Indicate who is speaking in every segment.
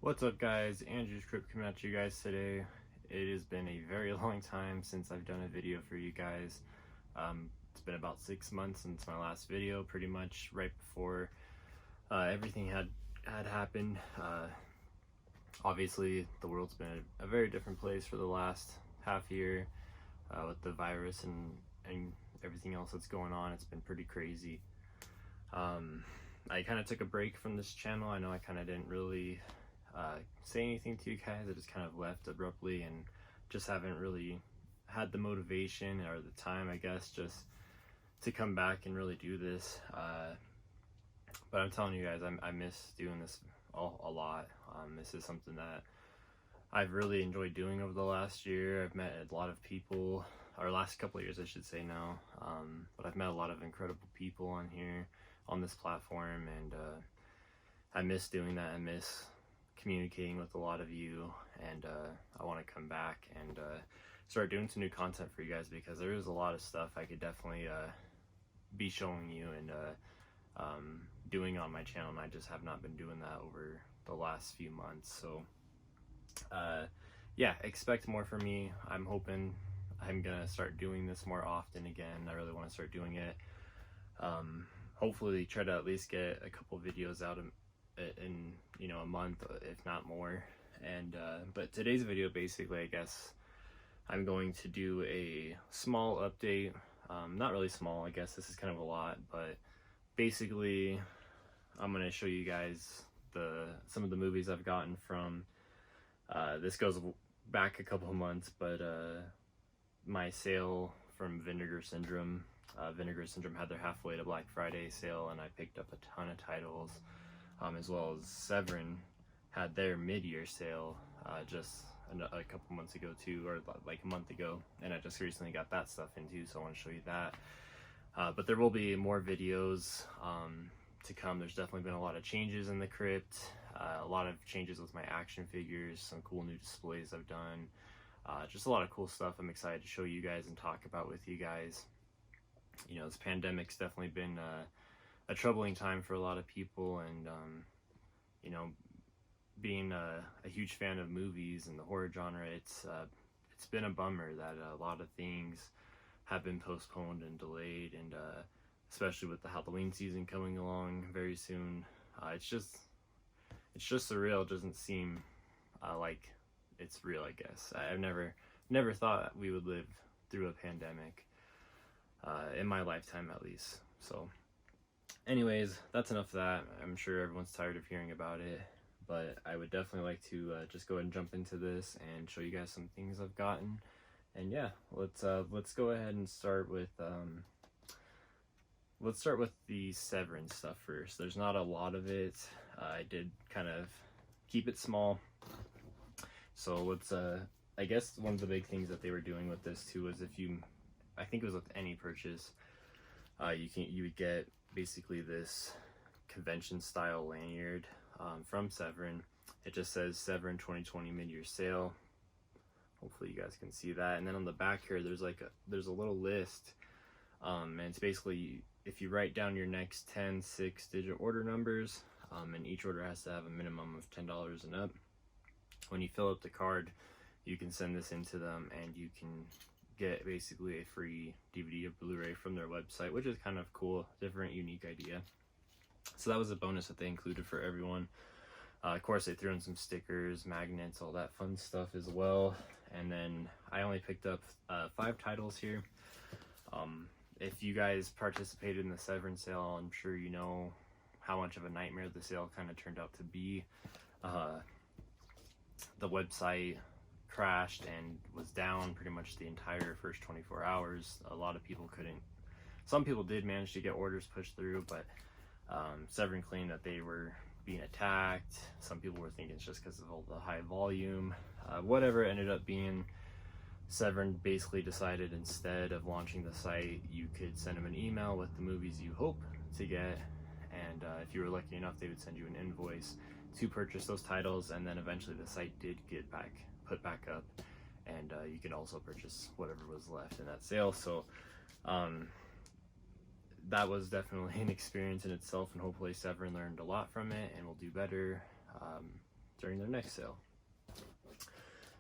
Speaker 1: What's up, guys? Andrew's Crypt coming at you guys today. It has been a very long time since I've done a video for you guys. It's been about 6 months since my last video, pretty much right before everything had happened. Obviously, the world's been a very different place for the last half year with the virus and everything else that's going on. It's been pretty crazy. I kind of took a break from this channel. I know I kind of didn't really say anything to you guys. I just kind of left abruptly and just haven't really had the motivation or the time, I guess, just to come back and really do this. But I'm telling you guys, I miss doing this a lot. This is something that I've really enjoyed doing over the last year. I've met a lot of people, or last couple of years I should say now, but I've met a lot of incredible people on here, on this platform, and I miss doing that. I miss communicating with a lot of you, and I want to come back and start doing some new content for you guys, because there is a lot of stuff I could definitely be showing you and doing on my channel, and I just have not been doing that over the last few months. So yeah, expect more from me. I'm hoping I'm gonna start doing this more often again. I really want to start doing it. Hopefully try to at least get a couple videos out in a month, if not more. And but today's video, basically, I guess I'm going to do a small update. Not really small, I guess this is kind of a lot, but basically I'm going to show you guys some of the movies I've gotten from this goes back a couple of months, but my sale from Vinegar Syndrome had their halfway to Black Friday sale, and I picked up a ton of titles, as well as Severin had their mid-year sale just a couple months ago too, or like a month ago, and I just recently got that stuff in too, so I want to show you that. But there will be more videos to come. There's definitely been a lot of changes in the Crypt, a lot of changes with my action figures, some cool new displays I've done, just a lot of cool stuff I'm excited to show you guys and talk about with you guys. This pandemic's definitely been a troubling time for a lot of people, and being a huge fan of movies and the horror genre, it's been a bummer that a lot of things have been postponed and delayed, and especially with the Halloween season coming along very soon. It's just surreal. It doesn't seem like it's real, I guess. I've never thought we would live through a pandemic in my lifetime, at least. So anyways, that's enough of that. I'm sure everyone's tired of hearing about it, but I would definitely like to just go ahead and jump into this and show you guys some things I've gotten. And yeah, let's go ahead and start with the Severin stuff first. There's not a lot of it. I did kind of keep it small. So let's I guess one of the big things that they were doing with this too was I think it was with any purchase, you would get basically this convention style lanyard from Severin. It just says Severin 2020 mid-year sale. Hopefully you guys can see that. And then on the back here, there's a little list, and it's basically if you write down your next 10 6-digit order numbers, and each order has to have a minimum of $10 and up. When you fill out the card, you can send this into them, and you can get basically a free DVD or Blu-ray from their website, which is kind of cool, different, unique idea. So that was a bonus that they included for everyone. Of course, they threw in some stickers, magnets, all that fun stuff as well. And then I only picked up 5 titles here. If you guys participated in the Severin sale, I'm sure you know how much of a nightmare the sale kind of turned out to be. The website crashed and was down pretty much the entire first 24 hours. A lot of people couldn't. Some people did manage to get orders pushed through, but Severin claimed that they were being attacked. Some people were thinking it's just because of all the high volume. Whatever it ended up being, Severin basically decided instead of launching the site, you could send them an email with the movies you hope to get, and if you were lucky enough, they would send you an invoice to purchase those titles. And then eventually the site did get put back up, and you could also purchase whatever was left in that sale. So that was definitely an experience in itself, and hopefully Severin learned a lot from it and will do better. during their next sale.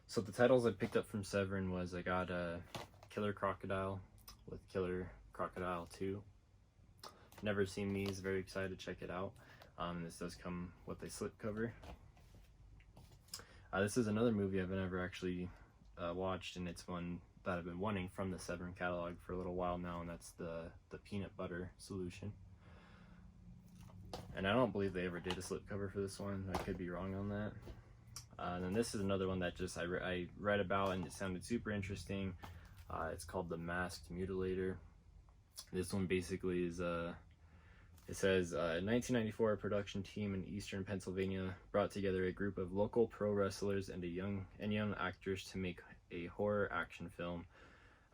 Speaker 1: So the titles I picked up from Severin was I got Killer Crocodile with Killer Crocodile 2. Never seen these, very excited to check it out. This does come with a slipcover. This is another movie I've never actually watched, and it's one that I've been wanting from the Severin catalog for a little while now, and that's the Peanut Butter Solution. And I don't believe they ever did a slipcover for this one. I could be wrong on that. And then this is another one that just I read about and it sounded super interesting. It's called The Masked Mutilator. This one basically is it says, 1994, a production team in eastern Pennsylvania brought together a group of local pro wrestlers and young actors to make a horror action film.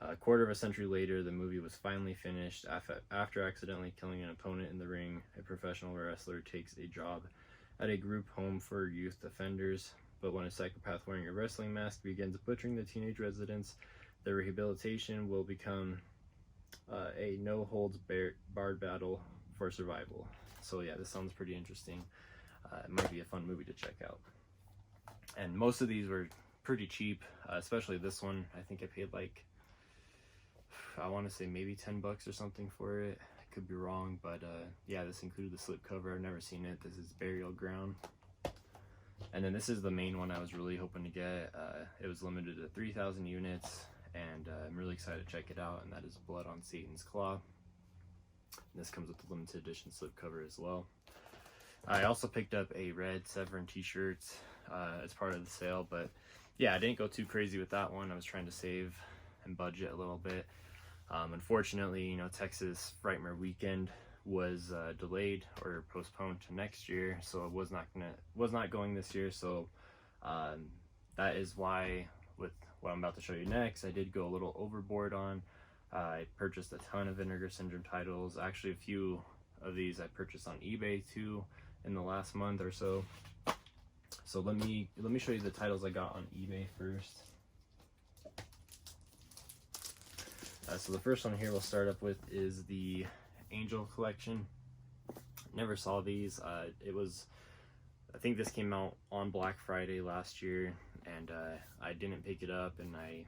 Speaker 1: A quarter of a century later, the movie was finally finished. After accidentally killing an opponent in the ring, a professional wrestler takes a job at a group home for youth offenders. But when a psychopath wearing a wrestling mask begins butchering the teenage residents, the rehabilitation will become a no-holds-barred battle for survival. So yeah, this sounds pretty interesting. It might be a fun movie to check out. And most of these were pretty cheap, especially this one. I think I paid like, I want to say maybe 10 bucks or something for it. I could be wrong, but yeah, this included the slipcover. I've never seen it. This is Burial Ground. And then this is the main one I was really hoping to get. It was limited to 3,000 units, and I'm really excited to check it out, and that is Blood on Satan's Claw. And this comes with the limited edition slipcover as well. I also picked up a red Severin t-shirt as part of the sale, but yeah, I didn't go too crazy with that one. I was trying to save and budget a little bit. Unfortunately, you know, Texas Frightmare Weekend was delayed or postponed to next year, so it was not going this year. So that is why, with what I'm about to show you next, I did go a little overboard on. I purchased a ton of Vinegar Syndrome titles. Actually, a few of these I purchased on eBay too in the last month or so. So let me show you the titles I got on eBay first. So the first one here we'll start up with is the Angel Collection. Never saw these. I think this came out on Black Friday last year, and I didn't pick it up, and I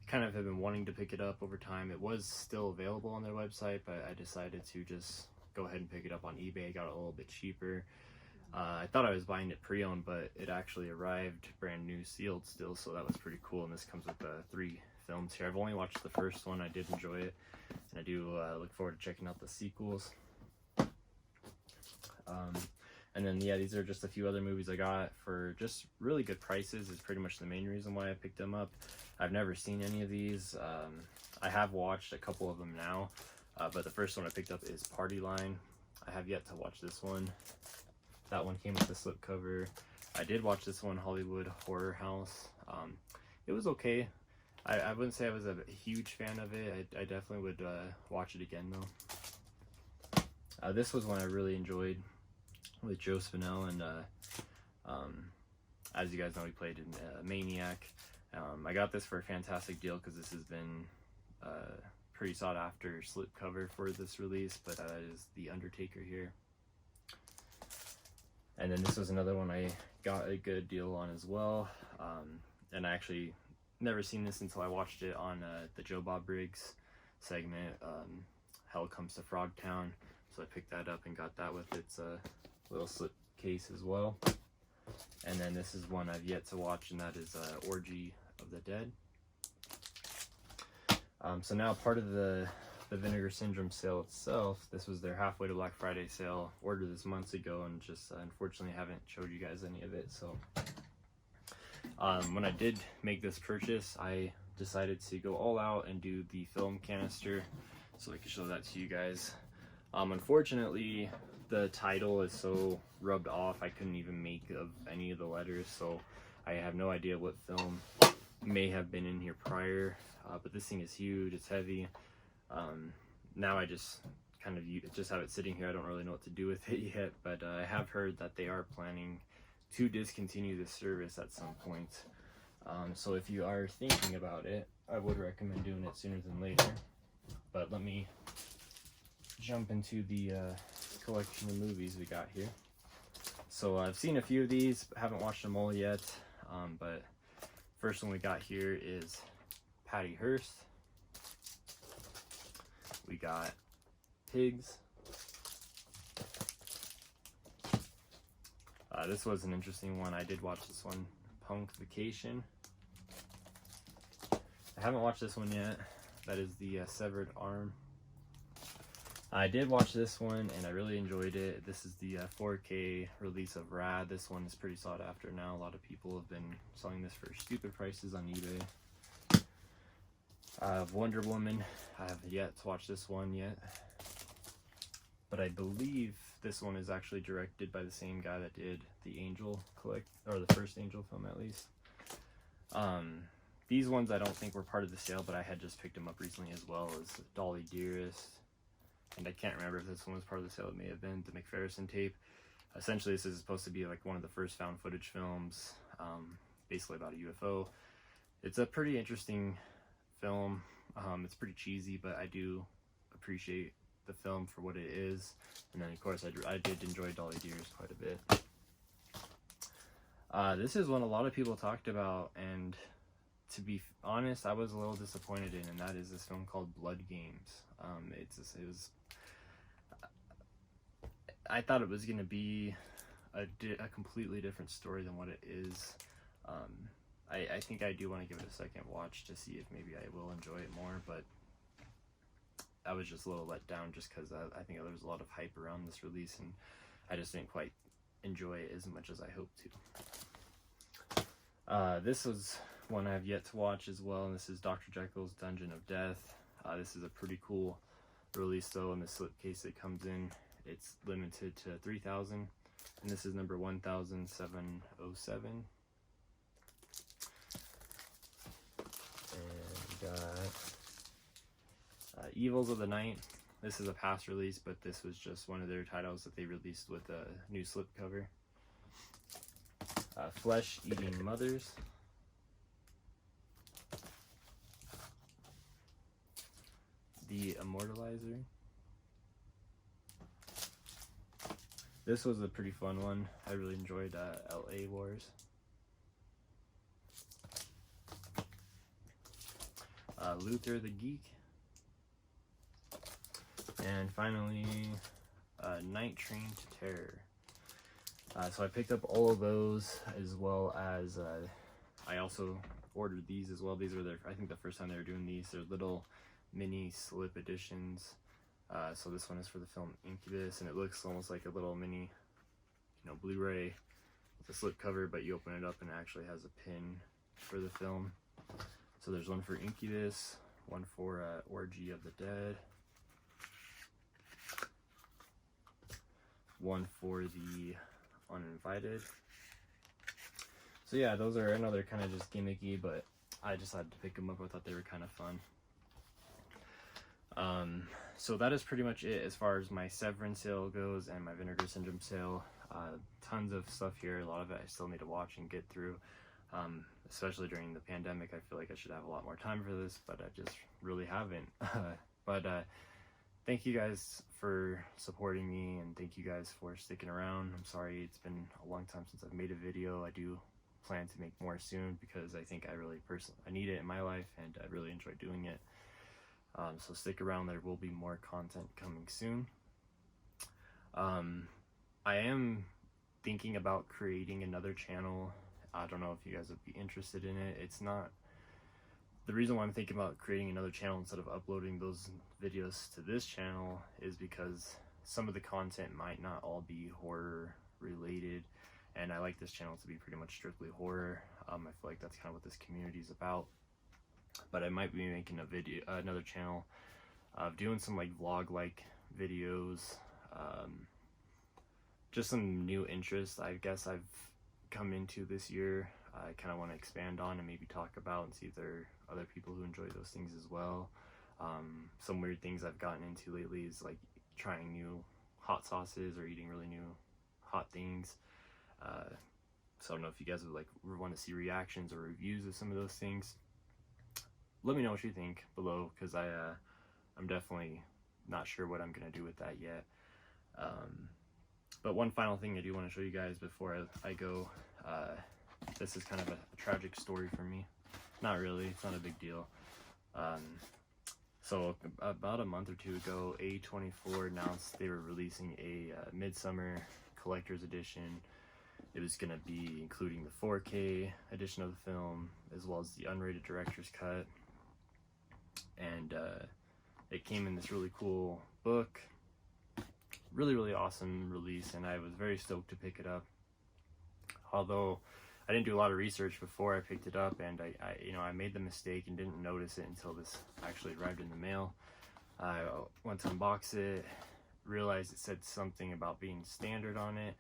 Speaker 1: kind of have been wanting to pick it up over time. It was still available on their website, but I decided to just go ahead and pick it up on eBay. I got it a little bit cheaper. I thought I was buying it pre-owned, but it actually arrived brand new, sealed still, so that was pretty cool. And this comes with 3 films here. I've only watched the first one. I did enjoy it, and I do look forward to checking out the sequels. And then yeah, these are just a few other movies I got for just really good prices. Is pretty much the main reason why I picked them up. I've never seen any of these. I have watched a couple of them now, but the first one I picked up is Party Line. I have yet to watch this one. That one came with the slipcover. I did watch this one, Hollywood Horror House. It was okay. I wouldn't say I was a huge fan of it. I definitely would watch it again though. This was one I really enjoyed with Joe Spinell, and as you guys know, he played in Maniac. I got this for a fantastic deal because this has been pretty sought after slipcover for this release, but that is The Undertaker here. And then this was another one I got a good deal on as well, and I actually never seen this until I watched it on the Joe Bob Briggs segment, Hell Comes to Frogtown. So I picked that up and got that with its little slip case as well. And then this is one I've yet to watch, and that is Orgy of the Dead. So now part of the Vinegar Syndrome sale itself, this was their halfway to Black Friday sale. Ordered this months ago, and just unfortunately haven't showed you guys any of it. So when I did make this purchase, I decided to go all out and do the film canister so I could show that to you guys. Unfortunately, the title is so rubbed off I couldn't even make of any of the letters, so I have no idea what film may have been in here prior, but this thing is huge, it's heavy. Now I just kind of just have it sitting here. I don't really know what to do with it yet, but I have heard that they are planning to discontinue this service at some point. So if you are thinking about it, I would recommend doing it sooner than later. But let me jump into the collection of movies we got here. So I've seen a few of these, but haven't watched them all yet. But first one we got here is Patty Hearst. We got Pigs. This was an interesting one. I did watch this one, Punk Vacation. I haven't watched this one yet. That is the Severed Arm. I did watch this one and I really enjoyed it. This is the 4K release of Rad. This one is pretty sought after now. A lot of people have been selling this for stupid prices on eBay. Wonder Woman. I have yet to watch this one yet. But I believe this one is actually directed by the same guy that did the Angel or the first Angel film at least. These ones I don't think were part of the sale, but I had just picked them up recently as well, as Dolly Dearest. And I can't remember if this one was part of the sale. It may have been the McPherson tape. Essentially, this is supposed to be like one of the first found footage films, basically about a UFO. It's a pretty interesting film. It's pretty cheesy, but I do appreciate the film for what it is. And then of course I did enjoy Dolly Dearest quite a bit. This is one a lot of people talked about, and to be honest, I was a little disappointed in, and that is this film called Blood Games. I thought it was going to be a completely different story than what it is. I think I do want to give it a second watch to see if maybe I will enjoy it more, but I was just a little let down just because I think there was a lot of hype around this release, and I just didn't quite enjoy it as much as I hoped to. This was one I've yet to watch as well, and this is Dr. Jekyll's Dungeon of Death. This is a pretty cool release though. In the slipcase it comes in, it's limited to 3,000, and this is number 1707. And we got Evils of the Night. This is a past release, but this was just one of their titles that they released with a new slipcover. Flesh Eating Mothers. The Immortalizer. This was a pretty fun one. I really enjoyed LA Wars. Luther the Geek. And finally, Night Train to Terror. So I picked up all of those, as well as I also ordered these as well. These were I think the first time they were doing these. They're little mini slip editions. So this one is for the film Incubus, and it looks almost like a little mini, Blu-ray with a slip cover, but you open it up and it actually has a pin for the film. So there's one for Incubus, one for Orgy of the Dead, one for the Uninvited. So yeah, those are another kind of just gimmicky, but I just had to pick them up. I thought they were kind of fun. So that is pretty much it as far as my Severance sale goes and my Vinegar Syndrome sale. Tons of stuff here. A lot of it I still need to watch and get through. Especially during the pandemic, I feel like I should have a lot more time for this, but I just really haven't. But thank you guys for supporting me, and thank you guys for sticking around. I'm sorry it's been a long time since I've made a video. I do plan to make more soon because I think I need it in my life, and I really enjoy doing it. So stick around, there will be more content coming soon. I am thinking about creating another channel. I don't know if you guys would be interested in it. It's not, the reason why I'm thinking about creating another channel instead of uploading those videos to this channel is because some of the content might not all be horror related, and I like this channel to be pretty much strictly horror. I feel like that's kind of what this community is about. But I might be making another channel of doing some like vlog-like videos, just some new interests I guess I've come into this year. I kind of want to expand on and maybe talk about and see if there are other people who enjoy those things as well. Some weird things I've gotten into lately is like trying new hot sauces or eating really new hot things. So I don't know if you guys would want to see reactions or reviews of some of those things. Let me know what you think below, because I'm definitely not sure what I'm gonna do with that yet. But one final thing I do want to show you guys before I go, this is kind of a tragic story for me. Not really, it's not a big deal. So about a month or two ago, A24 announced they were releasing a Midsummer Collector's Edition. It was going to be including the 4K edition of the film, as well as the unrated director's cut. And it came in this really cool book. Really awesome release, and I was very stoked to pick it up. Although I didn't do a lot of research before I picked it up, and I made the mistake and didn't notice it until this actually arrived in the mail. I went to unbox it, realized it said something about being standard on it.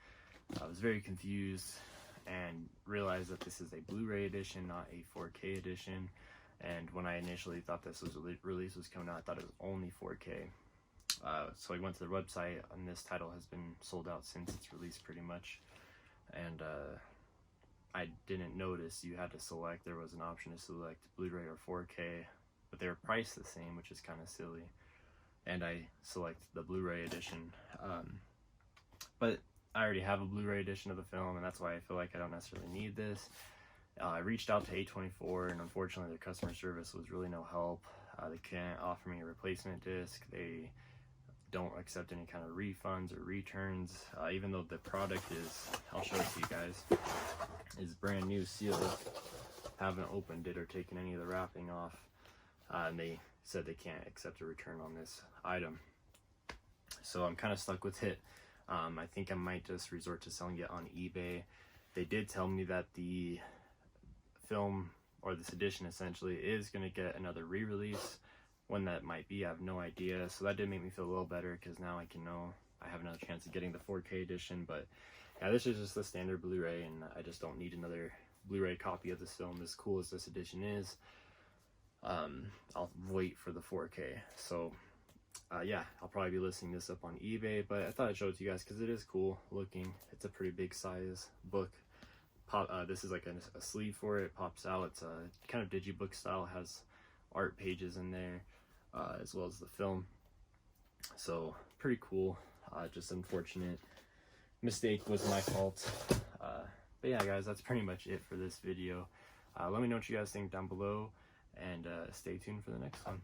Speaker 1: I was very confused and realized that this is a Blu-ray edition, not a 4K edition. And when I initially thought this was release was coming out, I thought it was only 4K. So I went to their website, and this title has been sold out since its release pretty much. And I didn't notice you had to select, there was an option to select Blu-ray or 4K, but they were priced the same, which is kind of silly. And I selected the Blu-ray edition. But I already have a Blu-ray edition of the film, and that's why I feel like I don't necessarily need this. I reached out to A24, and unfortunately their customer service was really no help. They can't offer me a replacement disc. They don't accept any kind of refunds or returns, even though the product is, I'll show it to you guys, is brand new, sealed. Haven't opened it or taken any of the wrapping off, and they said they can't accept a return on this item. So I'm kind of stuck with it. I think I might just resort to selling it on eBay. They did tell me that the film, or this edition essentially, is going to get another re-release. When that might be, I have no idea. So that did make me feel a little better, because now I can know I have another chance of getting the 4K edition. But yeah, this is just the standard Blu-ray, and I just don't need another Blu-ray copy of this film, as cool as this edition is. I'll wait for the 4K. So yeah, I'll probably be listing this up on eBay, but I thought I'd show it to you guys because it is cool looking. It's a pretty big size book. This is like a sleeve for it. Pops out. It's a kind of digibook style. It has art pages in there, as well as the film. So pretty cool. Just unfortunate mistake, was my fault. But yeah, guys, that's pretty much it for this video. Let me know what you guys think down below, and stay tuned for the next one.